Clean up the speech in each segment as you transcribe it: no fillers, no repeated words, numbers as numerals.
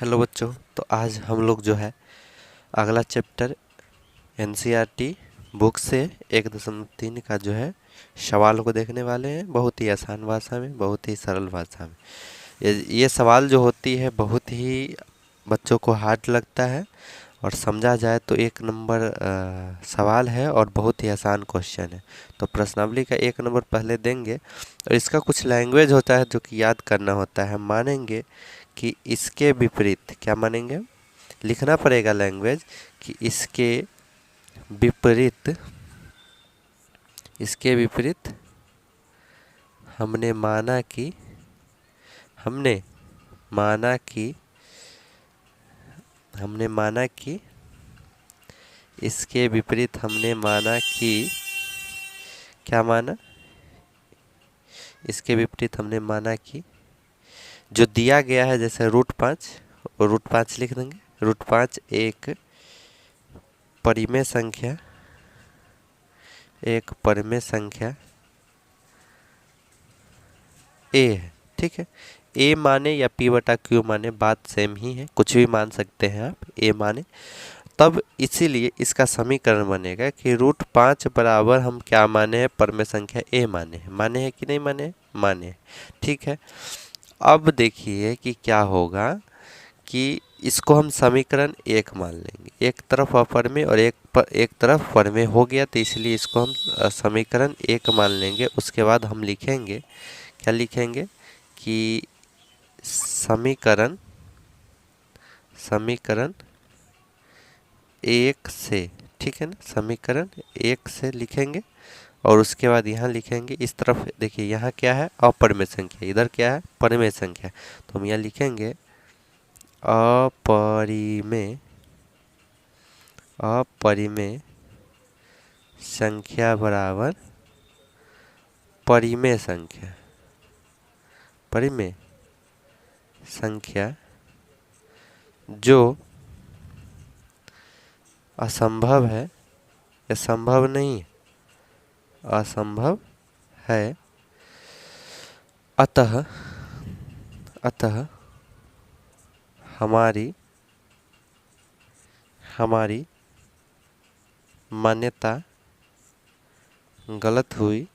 Hello बच्चों। तो आज हम लोग जो है अगला चैप्टर एनसीईआरटी बुक से 1.3 का जो है सवाल को देखने वाले हैं। बहुत ही आसान भाषा में, बहुत ही सरल भाषा में। ये सवाल जो होती है बहुत ही बच्चों को हार्ड लगता है और समझा जाए तो 1 नंबर सवाल है और बहुत ही आसान क्वेश्चन है। तो प्रश्नावली का 1 नंबर पहले देंगे और इसका कुछ लैंग्वेज होता है जो कि याद करना होता है। मानेंगे कि इसके विपरीत, क्या मानेंगे, लिखना पड़ेगा लैंग्वेज कि विपरीत इसके विपरीत हमने माना कि हमने माना कि इसके विपरीत हमने माना कि, क्या माना, इसके विपरीत हमने माना कि जो दिया गया है जैसे √5 और √5 लिख देंगे। √5 एक परिमेय संख्या ए है, ठीक है। ए माने या P/Q माने बात सेम ही है, कुछ भी मान सकते हैं आप। ए माने तब इसीलिए इसका समीकरण बनेगा कि √5 बराबर हम क्या माने हैं, परिमेय संख्या ए माने हैं कि नहीं माने हैं, ठीक है। अब देखिए कि क्या होगा कि इसको हम समीकरण 1 मान लेंगे। एक तरफ अपरिमेय और एक तरफ परिमेय हो गया, तो इसलिए इसको हम समीकरण 1 मान लेंगे। उसके बाद हम लिखेंगे, क्या लिखेंगे कि समीकरण 1 से, ठीक है ना, समीकरण 1 से लिखेंगे। और उसके बाद यहाँ लिखेंगे, इस तरफ देखिए यहाँ क्या है, अपरिमेय संख्या, इधर क्या है, परिमेय संख्या। तो हम यहाँ लिखेंगे अपरिमेय संख्या बराबर परिमेय संख्या जो असंभव है या संभव नहीं है, असंभव है। अतः हमारी मान्यता गलत हुई।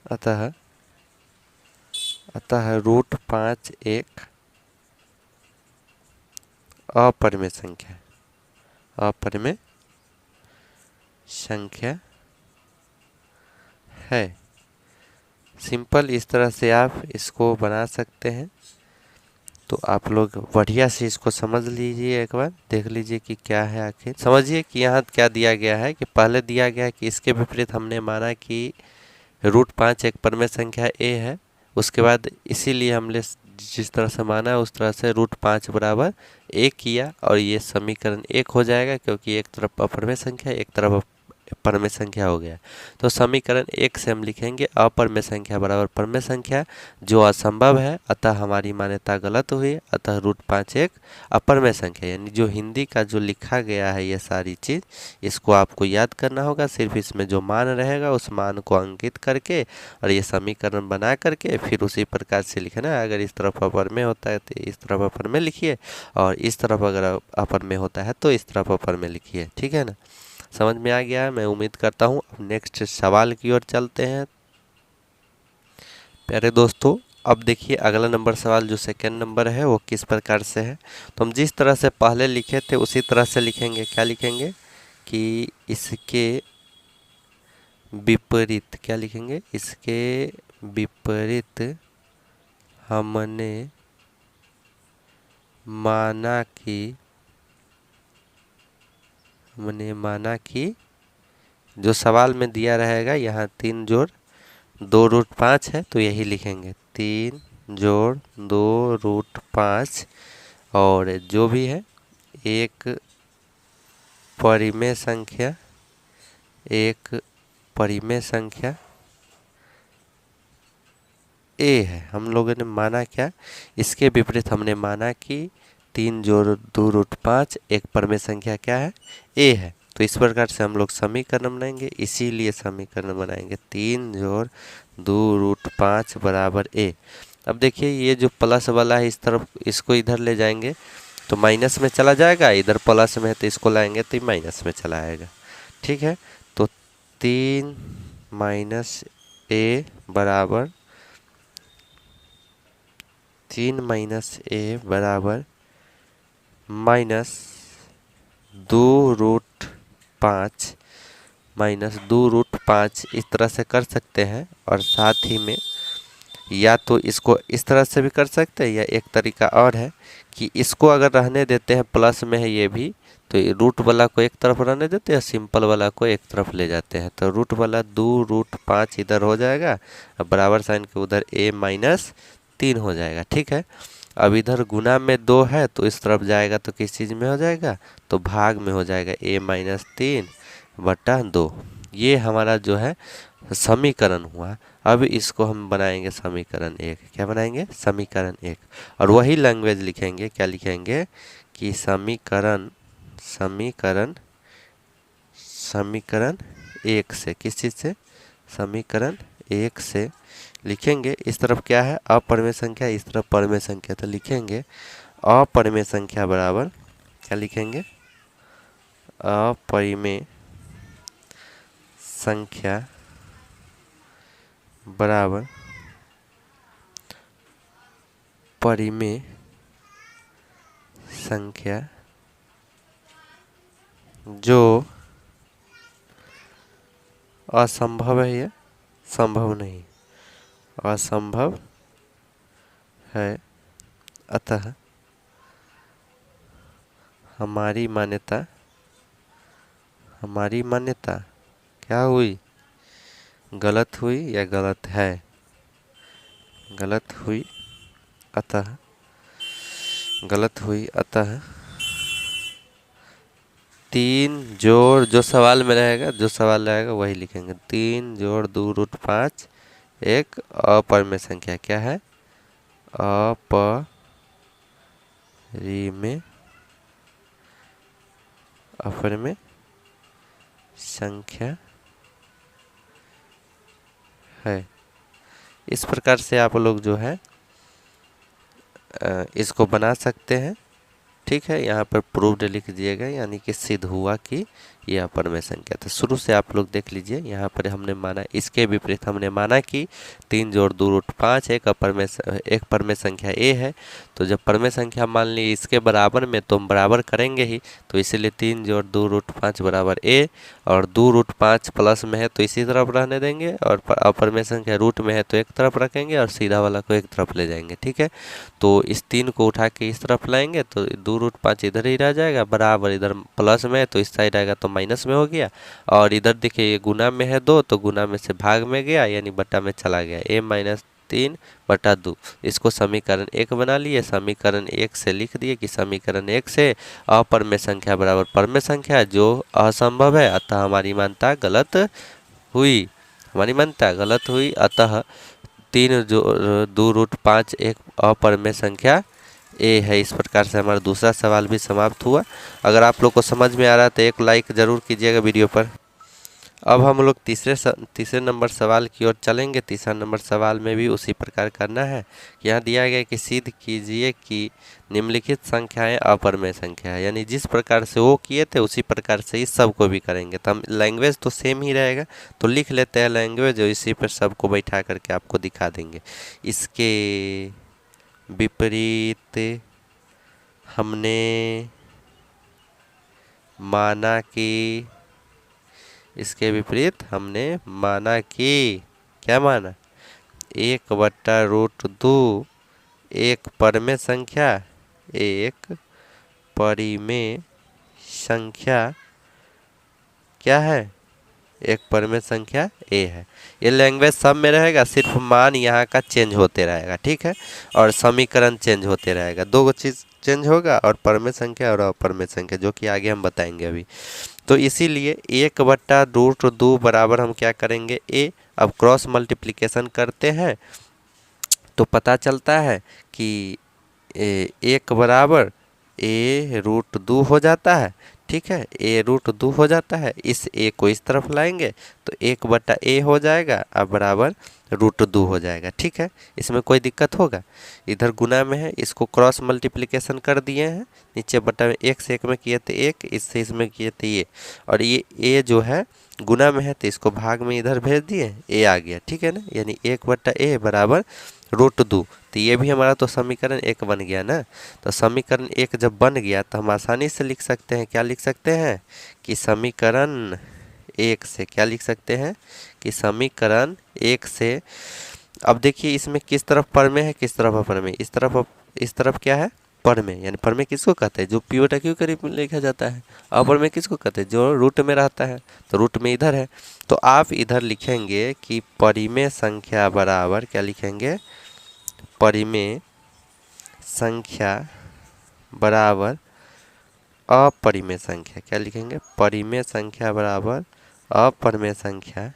अतः √5 एक अपरिमेय संख्या है। सिंपल इस तरह से आप इसको बना सकते हैं। तो आप लोग बढ़िया से इसको समझ लीजिए, एक बार देख लीजिए कि क्या है। आखिर समझिए कि यहाँ क्या दिया गया है कि पहले दिया गया है कि इसके विपरीत हमने माना कि √5 एक परिमेय संख्या ए है। उसके बाद इसीलिए हमने जिस तरह से माना है उस तरह से √5 बराबर 1 किया और ये समीकरण 1 हो जाएगा, क्योंकि एक तरफ अपरिमेय संख्या एक तरफ परिमेय संख्या हो गया। तो समीकरण 1 से हम लिखेंगे अपरिमेय संख्या बराबर परिमेय संख्या जो असंभव है, अतः हमारी मान्यता गलत हुई। अतः √5 एक अपरिमेय संख्या, यानी जो हिंदी का जो लिखा गया है ये सारी चीज़, इसको आपको याद करना होगा। सिर्फ इसमें जो मान रहेगा उस मान को अंकित करके और ये समीकरण बना करके फिर उसी प्रकार से लिखना है। अगर इस तरफ अपरिमेय होता है तो इस तरफ अपरिमेय लिखिए, और इस तरफ अगर अपरिमेय होता है तो इस तरफ अपरिमेय लिखिए, ठीक है ना। समझ में आ गया है, मैं उम्मीद करता हूँ। अब नेक्स्ट सवाल की ओर चलते हैं प्यारे दोस्तों। अब देखिए अगला नंबर सवाल जो 2 नंबर है वो किस प्रकार से है। तो हम जिस तरह से पहले लिखे थे उसी तरह से लिखेंगे। क्या लिखेंगे कि इसके विपरीत, क्या लिखेंगे, इसके विपरीत हमने माना कि जो सवाल में दिया रहेगा यहाँ 3 जोड़ 2 √5 है, तो यही लिखेंगे 3 जोड़ 2 √5। और जो भी है एक परिमेय संख्या ए है। हम लोगों ने माना क्या, इसके विपरीत हमने माना कि 3 जोड़ 2 √5 एक परिमेय संख्या क्या है, ए है। तो इस प्रकार से हम लोग समीकरण बनाएंगे, इसीलिए समीकरण बनाएंगे 3 जोड़ 2 √5 बराबर ए। अब देखिए ये जो प्लस वाला है इस तरफ, इसको इधर ले जाएंगे तो माइनस में चला जाएगा, इधर प्लस में है तो इसको लाएंगे तो माइनस में चला आएगा। ठीक है, तो 3 माइनस ए बराबर 3 माइनस ए बराबर -2√5 -2√5 इस तरह से कर सकते हैं। और साथ ही में या तो इसको इस तरह से भी कर सकते हैं, या एक तरीका और है कि इसको अगर रहने देते हैं प्लस में है ये भी, तो रूट वाला को एक तरफ रहने देते हैं, सिंपल वाला को एक तरफ ले जाते हैं, तो रूट वाला 2√5 इधर हो जाएगा, अब बराबर साइन के उधर a-3 हो जाएगा। ठीक है, अब इधर गुना में 2 है तो इस तरफ जाएगा तो किस चीज़ में हो जाएगा, तो भाग में हो जाएगा a-3/2। ये हमारा जो है समीकरण हुआ। अब इसको हम बनाएंगे समीकरण 1। क्या बनाएंगे, समीकरण 1। और वही लैंग्वेज लिखेंगे, क्या लिखेंगे कि समीकरण 1 से, किस चीज़ से, समीकरण 1 से लिखेंगे। इस तरफ क्या है, अपरिमेय संख्या, इस तरफ परिमेय संख्या, तो लिखेंगे अपरिमेय संख्या बराबर, क्या लिखेंगे, अपरिमेय संख्या बराबर परिमेय संख्या जो असंभव है या संभव नहीं, असंभव है, अतः हमारी मान्यता क्या हुई, गलत हुई या गलत है, गलत हुई, अतः 3 जोड़ जो सवाल में रहेगा वही लिखेंगे। 3 जोड़ 2√5 एक अपरिमेय संख्या, क्या है, अपरिमेय संख्या है। इस प्रकार से आप लोग जो है इसको बना सकते हैं। ठीक है, यहाँ पर प्रूव्ड लिख दिएगा, यानी कि सिद्ध हुआ कि यह अपरिमेय संख्या था। शुरू से आप लोग देख लीजिए, यहाँ पर हमने माना, इसके विपरीत हमने माना कि 3 जोड़ 2√5 एक परिमेय संख्या a है। तो जब परिमेय संख्या मान ली इसके बराबर में तो हम बराबर करेंगे ही, तो इसीलिए 3 जोड़ 2√5 बराबर a, और 2√5 प्लस में है तो इसी तरफ रहने देंगे, और अपरिमेय संख्या रूट में है तो एक तरफ रखेंगे और सीधा वाला को एक तरफ ले जाएंगे। ठीक है, तो इस 3 को उठा के इस तरफ लाएंगे तो 2√5 इधर ही रह जाएगा, बराबर इधर प्लस में है तो इस साइड आएगा तो माइनस में हो गया, और इधर देखिए ये गुना में है 2 तो गुना में से भाग में गया, यानी बट्टा में चला गया, a-3/2। इसको समीकरण 1 बना लिए। समीकरण 1 से लिख दिए कि समीकरण 1 से अपरिमेय संख्या बराबर परिमेय संख्या जो असंभव है, अतः हमारी मान्यता गलत हुई, अतः 3 जो 2√5 एक अपरिमेय संख्या ए है। इस प्रकार से हमारा दूसरा सवाल भी समाप्त हुआ। अगर आप लोग को समझ में आ रहा है तो एक लाइक ज़रूर कीजिएगा वीडियो पर। अब हम लोग तीसरे नंबर सवाल की ओर चलेंगे। तीसरा नंबर सवाल में भी उसी प्रकार करना है। यहाँ दिया गया कि सिद्ध कीजिए कि निम्नलिखित संख्याएं अपरिमेय संख्या है, यानी जिस प्रकार से वो किए थे उसी प्रकार से इस सब को भी करेंगे। तो हम लैंग्वेज तो सेम ही रहेगा, तो लिख लेते हैं लैंग्वेज और इसी पर सबको बैठा करके आपको दिखा देंगे। इसके विपरीत हमने माना कि, क्या माना, 1/√2 एक परिमेय संख्या क्या है, एक परिमेय संख्या a है। ये लैंग्वेज सब में रहेगा, सिर्फ मान यहाँ का चेंज होते रहेगा। ठीक है, और समीकरण चेंज होते रहेगा, दो चीज़ चेंज होगा, और परिमेय संख्या और अपरिमेय संख्या, जो कि आगे हम बताएंगे अभी। तो इसीलिए 1/√2 बराबर हम क्या करेंगे, a। अब क्रॉस मल्टीप्लिकेशन करते हैं तो पता चलता है कि 1 बराबर a√2 हो जाता है। ठीक है, ए रूट 2 हो जाता है। इस ए को इस तरफ लाएंगे तो 1/a हो जाएगा अब बराबर रूट 2 हो जाएगा। ठीक है, इसमें कोई दिक्कत होगा? इधर गुना में है, इसको क्रॉस मल्टीप्लिकेशन कर दिए हैं, नीचे बटा में एक से एक में किए थे एक, इससे इसमें किए थे ये, और ये ए जो है गुना में है तो इसको भाग में इधर भेज दिए, ए आ गया। ठीक है ना, यानी 1/a बराबर रूट 2। तो ये भी हमारा तो समीकरण 1 बन गया ना। तो समीकरण 1 जब बन गया तो हम आसानी से लिख सकते हैं, क्या लिख सकते हैं कि समीकरण 1 से क्या लिख सकते हैं कि समीकरण 1 से, अब देखिए इसमें किस तरफ परमेय है, किस तरफ अपरमेय, इस तरफ क्या है परमेय, यानी परमेय किसको कहते हैं, जो पीओ क्यू के रूप में लिखा जाता है। अपरमेय किसको कहते हैं, जो रूट में रहता है, तो रूट में इधर है। तो आप इधर लिखेंगे कि परिमेय संख्या बराबर क्या लिखेंगे, परिमेय संख्या बराबर अपरिमेय संख्या, क्या लिखेंगे, परिमेय संख्या बराबर अपरिमेय संख्या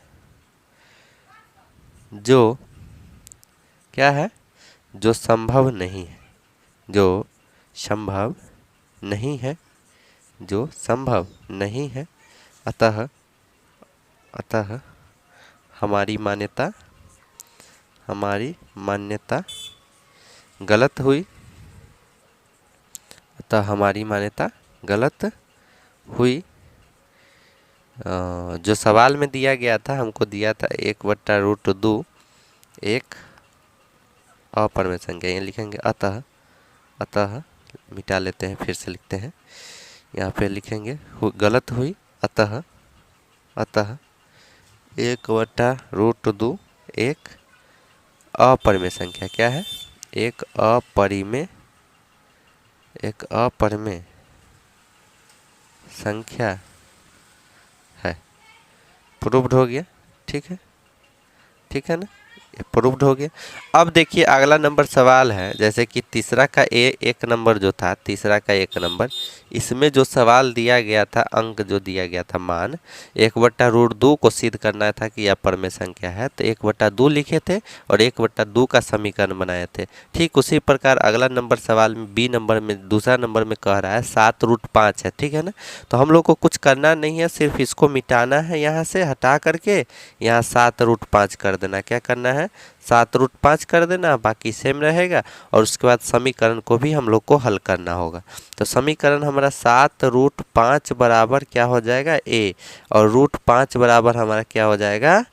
जो क्या है, जो संभव नहीं है, जो संभव नहीं है, जो संभव नहीं है। अतः हमारी मान्यता गलत हुई। अतः हमारी मान्यता गलत हुई। जो सवाल में दिया गया था, हमको दिया था 1/√2 एक अपरिमेय संख्या, ये लिखेंगे। अतः मिटा लेते हैं, फिर से लिखते हैं, यहाँ पे लिखेंगे गलत हुई। अतः 1/√2 एक अपरिमेय संख्या, क्या है, एक अपरिमेय संख्या है। प्रूव्ड हो गया। ठीक है ना, ये प्रूव्ड हो गया। अब देखिए अगला नंबर सवाल है, जैसे कि तीसरा का एक नंबर जो था, तीसरा का 1 नंबर, इसमें जो सवाल दिया गया था, अंक जो दिया गया था, मान 1/√2 को सिद्ध करना था कि यह परमेय संख्या है, तो 1/2 लिखे थे और 1/2 का समीकरण बनाए थे। ठीक उसी प्रकार अगला नंबर सवाल में बी नंबर में, दूसरा नंबर में कह रहा है 7√5 है। ठीक है ना, तो हम लोग को कुछ करना नहीं है, सिर्फ इसको मिटाना है, यहाँ से हटा करके यहाँ 7√5 कर देना। क्या करना है, 7√5 कर देना, बाकी सेम रहेगा। और उसके बाद समीकरण को भी हम लोग को हल करना होगा। तो समीकरण हमारा 7√5 बराबर क्या हो जाएगा, ए, और √5 बराबर हमारा क्या हो जाएगा,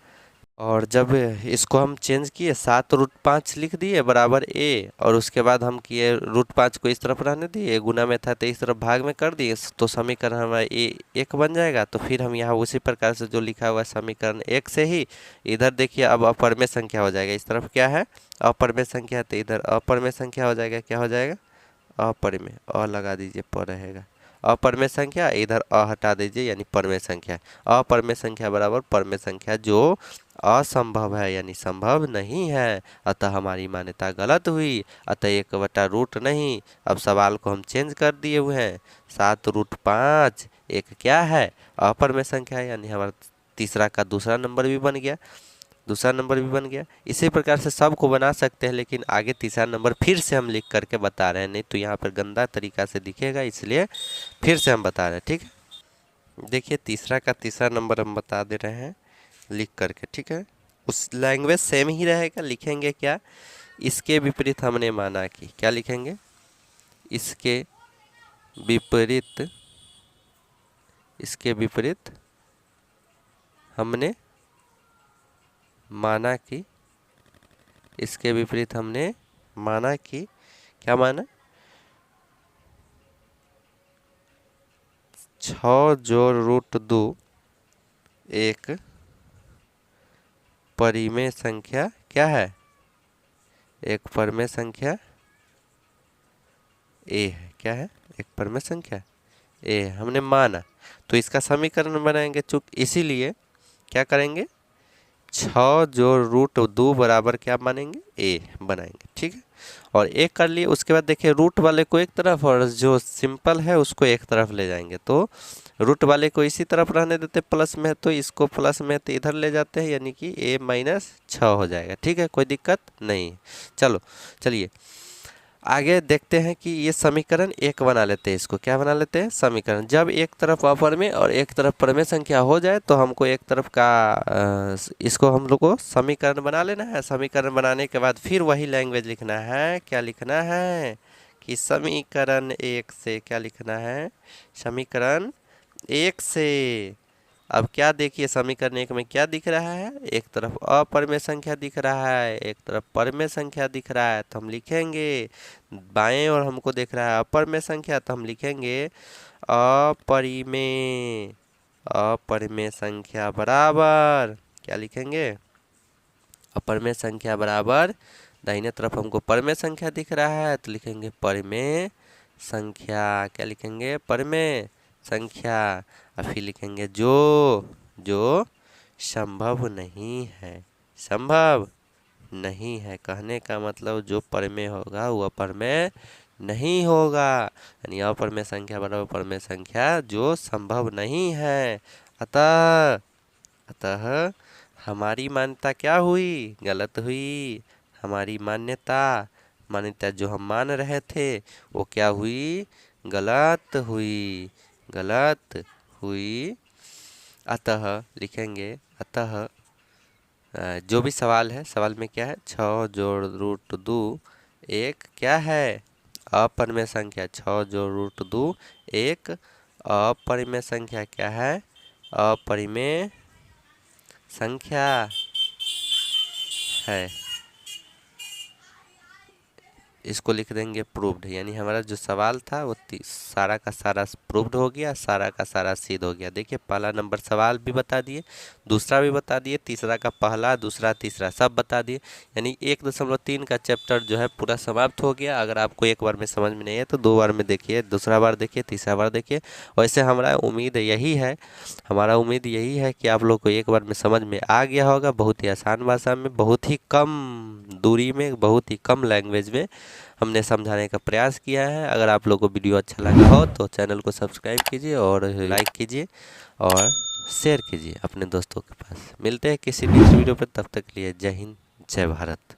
और जब इसको हम चेंज किए 7√5 लिख दिए बराबर ए, और उसके बाद हम किए √5 को इस तरफ रहने दिए, गुना में था तो इस तरफ भाग में कर दिए, तो समीकरण हमारा ए 1 बन जाएगा। तो फिर हम यहाँ उसी प्रकार से जो लिखा हुआ है समीकरण 1 से ही इधर देखिए अब अपरिमेय संख्या हो जाएगा। इस तरफ क्या है, अपरिमेय संख्या, तो इधर अपरिमेय संख्या हो जाएगा। क्या हो जाएगा, अपरिमेय, अ लगा दीजिए, पर रहेगा अपरिमेय संख्या, इधर अ हटा दीजिए, यानी परमेय संख्या। अपरिमेय संख्या बराबर परमेय संख्या जो असंभव है, यानी संभव नहीं है। अतः हमारी मान्यता गलत हुई। अतः 1/रूट नहीं, अब सवाल को हम चेंज कर दिए हुए हैं, 7√5 एक क्या है, अपरिमेय संख्या है, यानी हमारा तीसरा का दूसरा नंबर भी बन गया। इसी प्रकार से सब को बना सकते हैं, लेकिन आगे तीसरा नंबर फिर से हम लिख करके बता रहे हैं, नहीं तो यहाँ पर गंदा तरीका से दिखेगा, इसलिए फिर से हम बता रहे हैं। ठीक है, देखिए तीसरा का तीसरा नंबर हम बता दे रहे हैं लिख करके। ठीक है, उस लैंग्वेज सेम ही रहेगा, लिखेंगे क्या, इसके विपरीत हमने माना कि, क्या लिखेंगे, इसके विपरीत हमने माना कि, इसके विपरीत हमने माना कि, क्या माना, 6 जोड़ √2 एक परिमेय संख्या क्या है, एक परिमेय संख्या ए है। क्या है, एक परिमेय संख्या ए है, हमने माना। तो इसका समीकरण बनाएंगे, चूक इसीलिए क्या करेंगे, 6 जोड़ √2 बराबर क्या मानेंगे, ए बनाएंगे। ठीक है, और एक कर लिए, उसके बाद देखिए रूट वाले को एक तरफ और जो सिंपल है उसको एक तरफ ले जाएंगे। तो रूट वाले को इसी तरफ रहने देते, प्लस में, तो इसको प्लस में तो इधर ले जाते हैं, यानी कि a - 6 हो जाएगा। ठीक है, कोई दिक्कत नहीं। चलिए आगे देखते हैं कि ये समीकरण एक बना लेते हैं। इसको क्या बना लेते हैं? समीकरण। जब एक तरफ अपर में और एक तरफ परमेय संख्या हो जाए तो हमको एक तरफ का इसको हम लोग को समीकरण बना लेना है। समीकरण बनाने के बाद फिर वही लैंग्वेज लिखना है। क्या लिखना है कि समीकरण एक से, क्या लिखना है? समीकरण एक से। अब क्या देखिए, समीकरण एक में क्या दिख रहा है? एक तरफ अपरिमेय संख्या दिख रहा है, एक तरफ परिमेय संख्या दिख रहा है, तो हम लिखेंगे बाएं और हमको दिख रहा है अपरिमेय संख्या, तो हम लिखेंगे अपरिमेय। अपरिमेय संख्या बराबर, क्या लिखेंगे? अपरिमेय संख्या बराबर, दाहिने तरफ हमको परिमेय संख्या दिख रहा है तो लिखेंगे परिमेय संख्या। क्या लिखेंगे? परिमेय संख्या। और फिर लिखेंगे जो संभव नहीं है। संभव नहीं है कहने का मतलब जो परिमेय होगा वो अपरिमेय नहीं होगा, यानी अपरिमेय संख्या बराबर परिमेय संख्या जो संभव नहीं है। अतः हमारी मान्यता क्या हुई? गलत हुई। हमारी मान्यता जो हम मान रहे थे वो क्या हुई? गलत हुई। गलत हुई। अतः लिखेंगे, अतः जो भी सवाल है, सवाल में क्या है? 6 जोड़ रूट 2 एक क्या है? अपरिमेय संख्या। 6 जोड़ रूट 2 एक अपरिमेय संख्या। क्या है? अपरिमेय संख्या है। इसको लिख देंगे प्रूव्ड, यानी हमारा जो सवाल था वो सारा का सारा प्रूव्ड हो गया, सारा का सारा सिद्ध हो गया। देखिए पहला नंबर सवाल भी बता दिए, दूसरा भी बता दिए, तीसरा का पहला, दूसरा, तीसरा सब बता दिए, यानी 1.3 का चैप्टर जो है पूरा समाप्त हो गया। अगर आपको एक बार में समझ में नहीं है तो 2 बार में देखिए, दूसरा बार देखिए, तीसरा बार देखिए। वैसे हमारा उम्मीद यही है, कि आप लोग को एक बार में समझ में आ गया होगा। बहुत ही आसान भाषा में, बहुत ही कम दूरी में, बहुत ही कम लैंग्वेज में हमने समझाने का प्रयास किया है। अगर आप लोग को वीडियो अच्छा लगा हो तो चैनल को सब्सक्राइब कीजिए और लाइक कीजिए और शेयर कीजिए अपने दोस्तों के पास। मिलते हैं किसी नेक्स्ट वीडियो पर, तब तक के लिए जय हिंद, जय भारत।